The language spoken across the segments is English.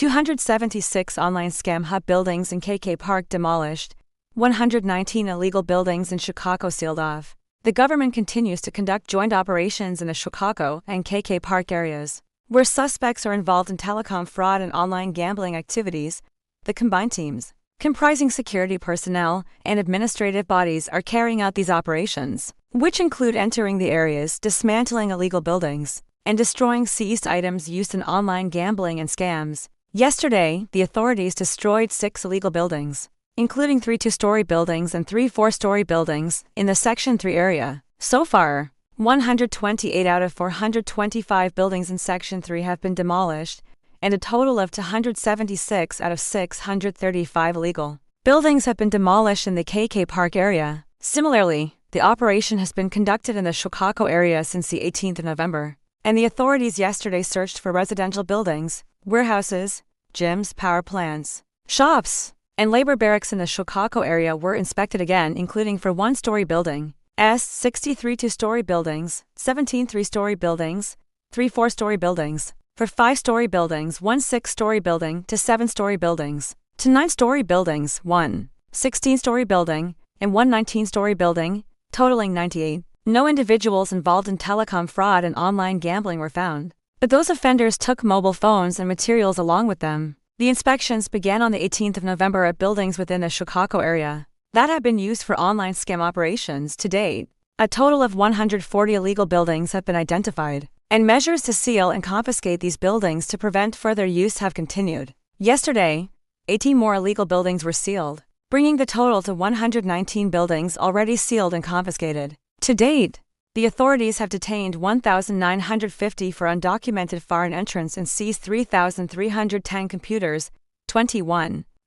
276 online scam hub buildings in KK Park demolished, 119 illegal buildings in Shwe Kokko sealed off. The government continues to conduct joint operations in the Shwe Kokko and KK Park areas, where suspects are involved in telecom fraud and online gambling activities. The combined teams, comprising security personnel and administrative bodies, are carrying out these operations, which include entering the areas, dismantling illegal buildings, and destroying seized items used in online gambling and scams. Yesterday, the authorities destroyed 6 illegal buildings, including 3 two-story buildings and 3 four-story buildings, in the Section 3 area. So far, 128 out of 425 buildings in Section 3 have been demolished, and a total of 276 out of 635 illegal buildings have been demolished in the KK Park area. Similarly, the operation has been conducted in the Shwe Kokko area since the 18th of November, and the authorities yesterday searched for residential buildings, warehouses, gyms, power plants, shops, and labor barracks in the Shwe Kokko area were inspected again, including for 1-story building, 63 two-story buildings, 17 three-story buildings, 3 four-story buildings, for 5-story buildings, 1 6-story building to 7-story buildings, to 9-story buildings, 1 16-story building, and 1 19-story building, totaling 98. No individuals involved in telecom fraud and online gambling were found, but those offenders took mobile phones and materials along with them. The inspections began on the 18th of November at buildings within the Shwe Kokko area that have been used for online scam operations. To date, a total of 140 illegal buildings have been identified, and measures to seal and confiscate these buildings to prevent further use have continued. Yesterday, 18 more illegal buildings were sealed, bringing the total to 119 buildings already sealed and confiscated. To date, the authorities have detained 1,950 for undocumented foreign entrants and seized 3,310 computers,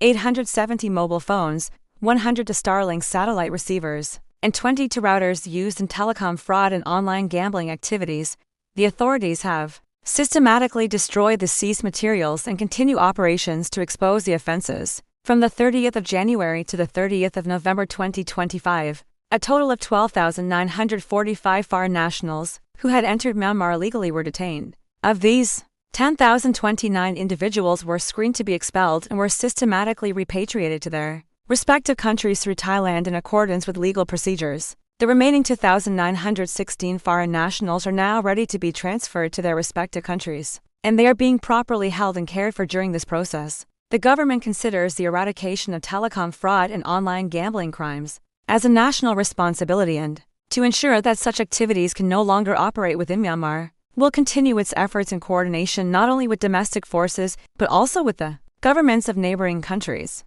870 mobile phones, 100 Starlink satellite receivers, and 22 routers used in telecom fraud and online gambling activities. The authorities have systematically destroyed the seized materials and continue operations to expose the offenses. From the 30th of January to the 30th of November 2025, a total of 12,945 foreign nationals who had entered Myanmar illegally were detained. Of these, 10,029 individuals were screened to be expelled and were systematically repatriated to their respective countries through Thailand in accordance with legal procedures. The remaining 2,916 foreign nationals are now ready to be transferred to their respective countries, and they are being properly held and cared for during this process. The government considers the eradication of telecom fraud and online gambling crimes as a national responsibility, and, to ensure that such activities can no longer operate within Myanmar, will continue its efforts in coordination not only with domestic forces but also with the governments of neighboring countries.